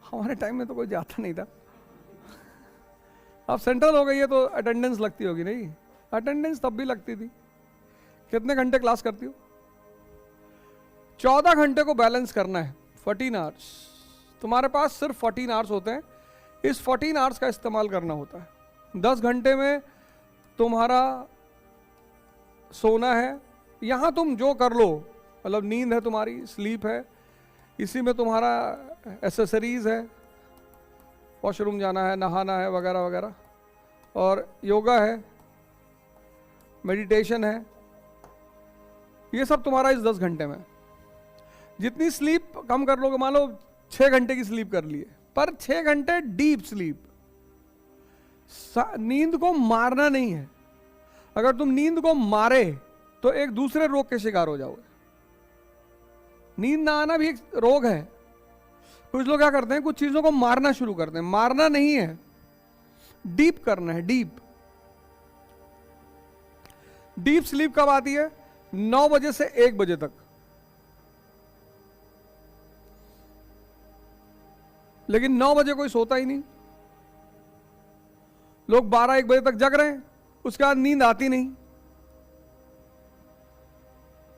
हमारे टाइम में तो कोई जाता नहीं था। अब सेंट्रल हो गई है तो अटेंडेंस लगती होगी, नहीं? अटेंडेंस तब भी लगती थी। कितने घंटे क्लास करती हो? 14 घंटे को बैलेंस करना है, 14 आवर्स। तुम्हारे पास सिर्फ 14 आवर्स होते हैं, इस 14 आवर्स का इस्तेमाल करना होता है। 10 घंटे में तुम्हारा सोना है, यहां तुम जो कर लो, मतलब नींद है तुम्हारी, स्लीप है, इसी में तुम्हारा एसेसरीज है, वॉशरूम जाना है, नहाना है, वगैरह वगैरह, और योगा है, मेडिटेशन है, ये सब तुम्हारा इस 10 घंटे में। जितनी स्लीप कम कर लोगे, मान लो 6 घंटे की स्लीप कर लिए, पर 6 घंटे डीप स्लीप। नींद को मारना नहीं है। अगर तुम नींद को मारे तो एक दूसरे रोग के शिकार हो जाओगे। नींद ना आना भी एक रोग है। कुछ लोग क्या करते हैं, कुछ चीजों को मारना शुरू करते हैं। मारना नहीं है, डीप करना है, डीप। डीप स्लीप कब आती है? 9 बजे से 1 बजे तक। लेकिन 9 बजे कोई सोता ही नहीं, लोग 12-1 बजे तक जग रहे हैं, उसके बाद नींद आती नहीं।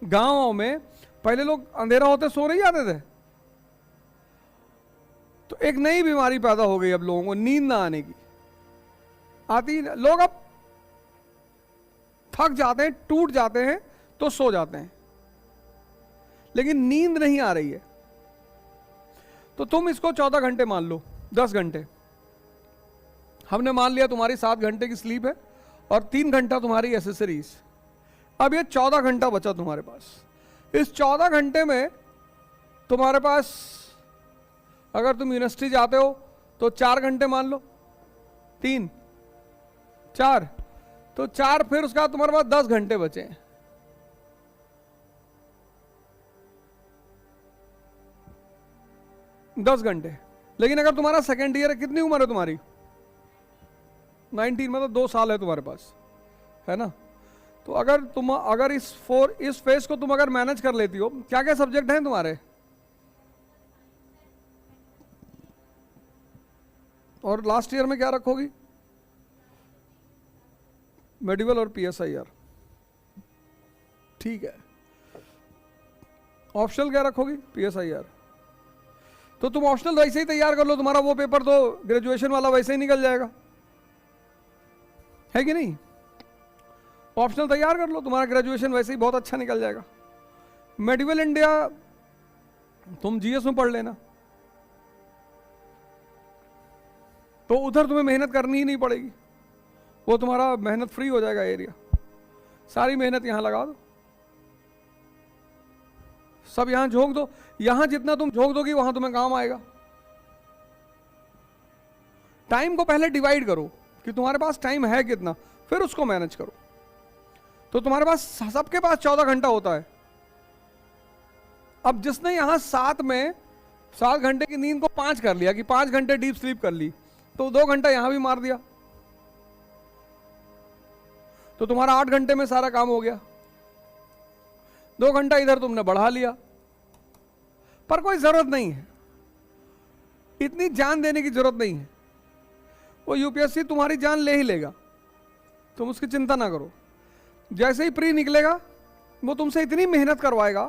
गांवों में पहले लोग अंधेरा होते सो नहीं जाते थे, तो एक नई बीमारी पैदा हो गई अब लोगों को, नींद ना आने की। आती लोग अब थक जाते हैं, टूट जाते हैं तो सो जाते हैं, लेकिन नींद नहीं आ रही है। तो तुम इसको 14 घंटे मान लो, 10 घंटे हमने मान लिया तुम्हारी 7 घंटे की स्लीप है और 3 घंटा तुम्हारी एसेसरीज। अब ये 14 घंटा बचा तुम्हारे पास। इस 14 घंटे में तुम्हारे पास, अगर तुम यूनिवर्सिटी जाते हो तो 4 घंटे मान लो, 3 4 तो 4, फिर उसका तुम्हारे पास 10 घंटे बचे हैं। दस घंटे। लेकिन अगर तुम्हारा सेकेंड ईयर है, कितनी उम्र है तुम्हारी? 19, मतलब 2 साल है तुम्हारे पास, है ना? तो अगर इस फेज को तुम अगर मैनेज कर लेती हो, क्या क्या सब्जेक्ट हैं तुम्हारे? और लास्ट ईयर में क्या रखोगी? मेडिकल और PSIR, ठीक है। ऑप्शनल क्या रखोगी? PSIR। तो तुम ऑप्शनल वैसे ही तैयार कर लो, तुम्हारा वो पेपर तो ग्रेजुएशन वाला वैसे ही निकल जाएगा, है कि नहीं? ऑप्शनल तैयार कर लो, तुम्हारा ग्रेजुएशन वैसे ही बहुत अच्छा निकल जाएगा। मेडिकल इंडिया तुम GS में पढ़ लेना, तो उधर तुम्हें मेहनत करनी ही नहीं पड़ेगी, वो तुम्हारा मेहनत फ्री हो जाएगा एरिया। सारी मेहनत यहां लगा दो, सब यहां झोंक दो। यहां जितना तुम झोंक दोगी वहां तुम्हें काम आएगा। टाइम को पहले डिवाइड करो कि तुम्हारे पास टाइम है कितना, फिर उसको मैनेज करो। तो तुम्हारे पास, सबके पास 14 घंटा होता है। अब जिसने यहां 7 घंटे की नींद को 5 कर लिया, कि 5 घंटे डीप स्लीप कर ली, तो 2 घंटा यहां भी मार दिया, तो तुम्हारा 8 घंटे में सारा काम हो गया। 2 घंटा इधर तुमने बढ़ा लिया, पर कोई जरूरत नहीं है, इतनी जान देने की जरूरत नहीं है। वो UPSC तुम्हारी जान ले ही लेगा, तुम उसकी चिंता ना करो। जैसे ही प्री निकलेगा, वो तुमसे इतनी मेहनत करवाएगा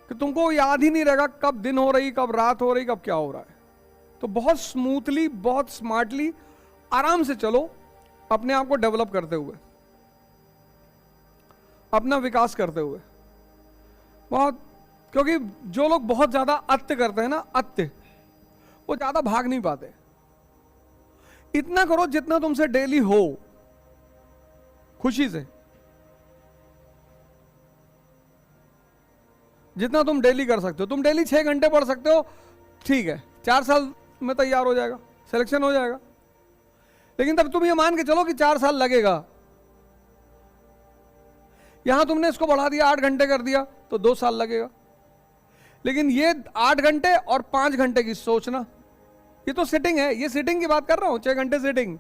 कि तुमको याद ही नहीं रहेगा कब दिन हो रही, कब रात हो रही, कब क्या हो रहा है। तो बहुत स्मूथली, बहुत स्मार्टली, आराम से चलो, अपने आप को डेवलप करते हुए, अपना विकास करते हुए। बहुत, क्योंकि जो लोग बहुत ज्यादा अत्य करते हैं ना, अत्य, वो ज्यादा भाग नहीं पाते। इतना करो जितना तुमसे डेली हो, खुशी से, जितना तुम डेली कर सकते हो। तुम डेली 6 घंटे पढ़ सकते हो, ठीक है, 4 साल में तैयार हो जाएगा, सिलेक्शन हो जाएगा। लेकिन तब तुम ये मान के चलो कि 4 साल लगेगा। यहां तुमने इसको बढ़ा दिया, 8 घंटे कर दिया, तो 2 साल लगेगा। लेकिन ये 8 घंटे और 5 घंटे की सोचना, ये तो सिटिंग है, ये सिटिंग की बात कर रहा हूं, 6 घंटे सिटिंग।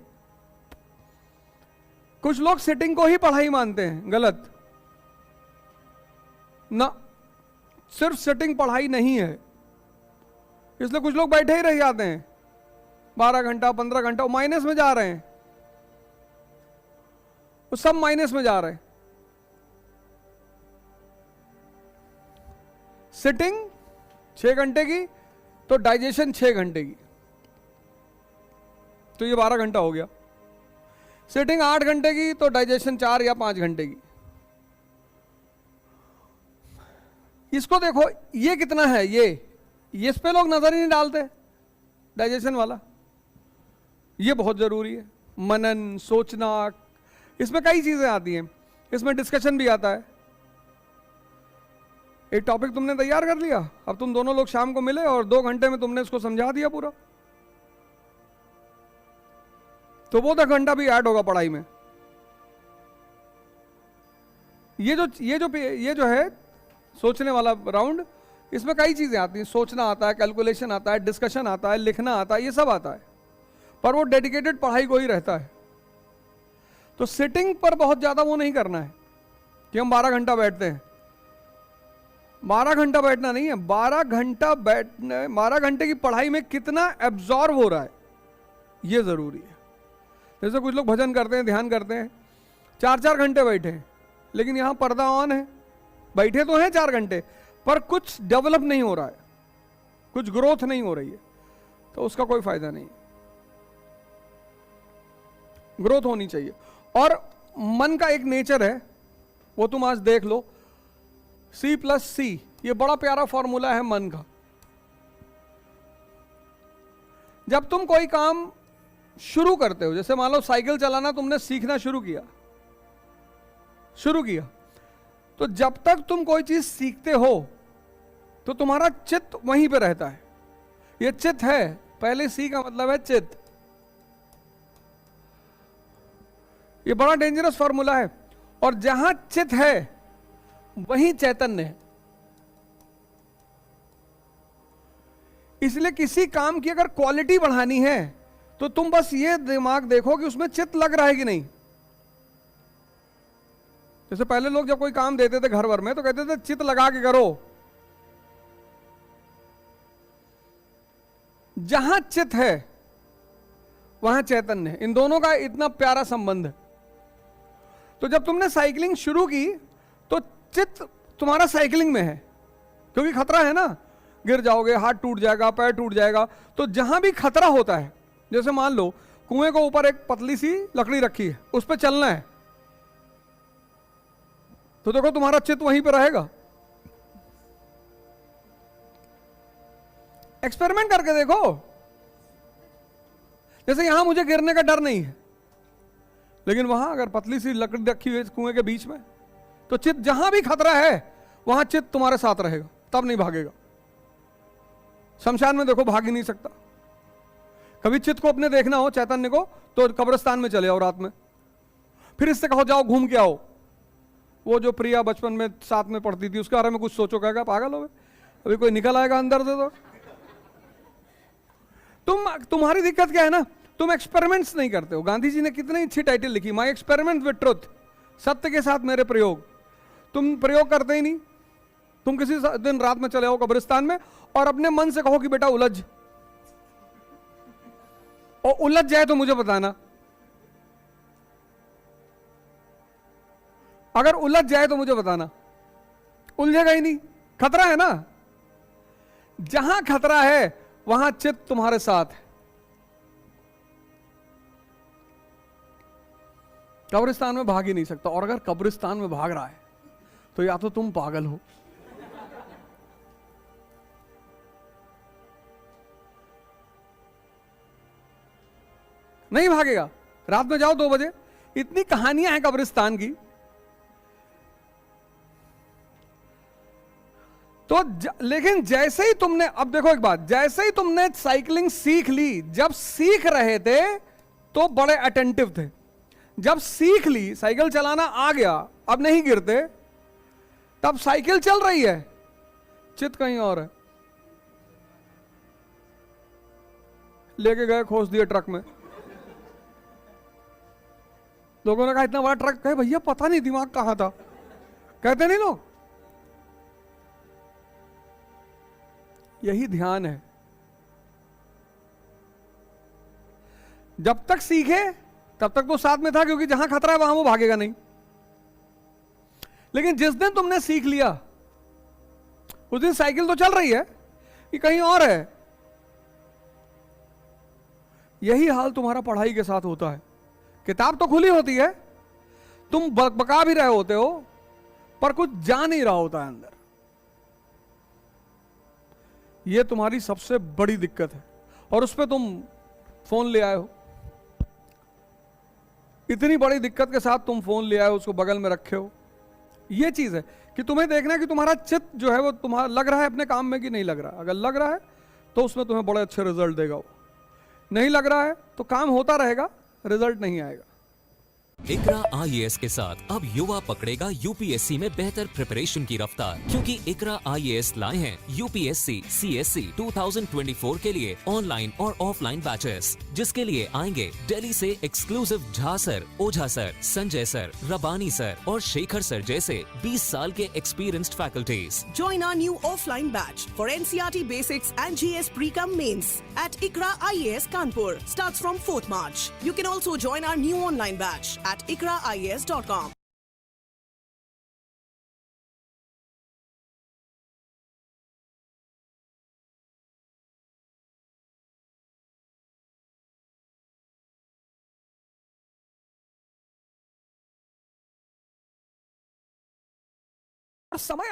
कुछ लोग सिटिंग को ही पढ़ाई मानते हैं, गलत ना। सिर्फ सिटिंग पढ़ाई नहीं है, इसलिए कुछ लोग बैठे ही रह जाते हैं 12 घंटा 15 घंटा, वो माइनस में जा रहे हैं, वो सब माइनस में जा रहे हैं। सिटिंग 6 घंटे की तो डाइजेशन 6 घंटे की, तो ये 12 घंटा हो गया। सिटिंग 8 घंटे की तो डाइजेशन 4 या 5 घंटे की। इसको देखो ये कितना है, ये इस पे लोग नजर ही नहीं डालते, डाइजेशन वाला। ये बहुत जरूरी है, मनन, सोचना, इसमें कई चीजें आती हैं, इसमें डिस्कशन भी आता है। एक टॉपिक तुमने तैयार कर लिया, अब तुम दोनों लोग शाम को मिले और 2 घंटे में तुमने इसको समझा दिया पूरा, तो वो 10 घंटा भी ऐड होगा पढ़ाई में। ये जो है सोचने वाला राउंड, इसमें कई चीजें आती हैं, सोचना आता है, कैलकुलेशन आता है, डिस्कशन आता है, लिखना आता है, ये सब आता है, पर वो डेडिकेटेड पढ़ाई को ही रहता है। तो सिटिंग पर बहुत ज्यादा वो नहीं करना है कि हम 12 घंटा बैठते हैं। 12 घंटा बैठना नहीं है, 12 घंटा बैठने, 12 घंटे की पढ़ाई में कितना एब्जॉर्ब हो रहा है ये जरूरी है। जैसे कुछ लोग भजन करते हैं, ध्यान करते हैं, 4-4 घंटे बैठे हैं, लेकिन यहां पर्दा ऑन है, बैठे तो हैं 4 घंटे, पर कुछ डेवलप नहीं हो रहा है, कुछ ग्रोथ नहीं हो रही है, तो उसका कोई फायदा नहीं। ग्रोथ होनी चाहिए। और मन का एक नेचर है, वो तुम आज देख लो, C+C, ये बड़ा प्यारा फॉर्मूला है मन का। जब तुम कोई काम शुरू करते हो, जैसे मान लो साइकिल चलाना तुमने सीखना शुरू किया, तो जब तक तुम कोई चीज सीखते हो तो तुम्हारा चित्त वहीं पे रहता है। ये चित्त है, पहले सी का मतलब है चित्त। ये बड़ा डेंजरस फॉर्मूला है, और जहां चित्त है वहीं चैतन्य है। इसलिए किसी काम की अगर क्वालिटी बढ़ानी है तो तुम बस ये दिमाग देखो कि उसमें चित्त लग रहा है कि नहीं। जैसे पहले लोग जब कोई काम देते थे घर भर में तो कहते थे चित्त लगा के करो। जहां चित्त है वहां चैतन्य है। इन दोनों का इतना प्यारा संबंध है। तो जब तुमने साइकिलिंग शुरू की तो चित्त तुम्हारा साइकिलिंग में है, क्योंकि खतरा है ना, गिर जाओगे, हाथ टूट जाएगा, पैर टूट जाएगा। तो जहां भी खतरा होता है, जैसे मान लो कुएं को ऊपर एक पतली सी लकड़ी रखी है, उस पर चलना है, तो देखो तुम्हारा चित्त वहीं पर रहेगा। एक्सपेरिमेंट करके देखो। जैसे यहां मुझे गिरने का डर नहीं है, लेकिन वहां अगर पतली सी लकड़ी रखी हुई है कुएं के बीच में, तो चित्त जहां भी खतरा है वहां चित्त तुम्हारे साथ रहेगा, तब नहीं भागेगा। शमशान में देखो भाग ही नहीं सकता। कभी चित्त को अपने देखना हो, चैतन्य को, तो कब्रिस्तान में चले आओ रात में, फिर इससे कहो जाओ घूम के आओ। वो जो प्रिया बचपन में साथ में पढ़ती थी उसके बारे में कुछ सोचो, कहेगा पागल हो गए, अभी कोई निकल आएगा अंदर से। तो तुम्हारी दिक्कत क्या है ना, तुम एक्सपेरिमेंट्स नहीं करते हो। गांधी जी ने कितनी अच्छी टाइटल लिखी, माई एक्सपेरिमेंट विद ट्रुथ, सत्य के साथ मेरे प्रयोग। तुम प्रयोग करते ही नहीं। तुम किसी दिन रात में चले आओ कब्रिस्तान में और अपने मन से कहो कि बेटा उलझ, और उलझ जाए तो मुझे बताना। अगर उलझ जाए तो मुझे बताना। उलझेगा ही नहीं, खतरा है ना। जहां खतरा है वहां चित्त तुम्हारे साथ है। कब्रिस्तान में भाग ही नहीं सकता, और अगर कब्रिस्तान में भाग रहा है तो या तो तुम पागल हो, नहीं भागेगा। रात में जाओ 2 बजे, इतनी कहानियां हैं कब्रिस्तान की। तो लेकिन जैसे ही तुमने, अब देखो एक बात, जैसे ही तुमने साइकिलिंग सीख ली, जब सीख रहे थे तो बड़े अटेंटिव थे। जब सीख ली, साइकिल चलाना आ गया, अब नहीं गिरते, तब साइकिल चल रही है, चित्त कहीं और है। लेके गए, खोस दिए ट्रक में। लोगों ने कहा इतना बड़ा ट्रक है भैया, पता नहीं दिमाग कहां था, कहते नहीं लोग। यही ध्यान है। जब तक सीखे तब तक तो साथ में था, क्योंकि जहां खतरा है वहां वो भागेगा नहीं। लेकिन जिस दिन तुमने सीख लिया, उस दिन साइकिल तो चल रही है, कि कहीं और है। यही हाल तुम्हारा पढ़ाई के साथ होता है। किताब तो खुली होती है, तुम बका भी रहे होते हो, पर कुछ जा नहीं रहा होता है अंदर। यह तुम्हारी सबसे बड़ी दिक्कत है, और उस पर तुम फोन ले आए हो। इतनी बड़ी दिक्कत के साथ तुम फोन ले आए हो, उसको बगल में रखे हो। यह चीज है कि तुम्हें देखना है कि तुम्हारा चित्त जो है वो तुम्हारा लग रहा है अपने काम में कि नहीं लग रहा। अगर लग रहा है तो उसमें तुम्हें बड़े अच्छे रिजल्ट देगा वो। नहीं लग रहा है तो काम होता रहेगा, रिजल्ट नहीं आएगा। इकरा आईएएस के साथ अब युवा पकड़ेगा यूपीएससी में बेहतर प्रिपरेशन की रफ्तार, क्योंकि इकरा आईएएस लाए हैं यूपीएससी सीएससी 2024 के लिए ऑनलाइन और ऑफलाइन बैचेस, जिसके लिए आएंगे दिल्ली से एक्सक्लूसिव झा सर, ओझा सर, संजय सर, रबानी सर और शेखर सर जैसे 20 साल के experienced faculties. Join our new offline batch for NCERT Basics and GS Pre-Com Mains at ICRA IAS Kanpur. Starts from 4th March. You can also join our new online batch at ikraias.com. समय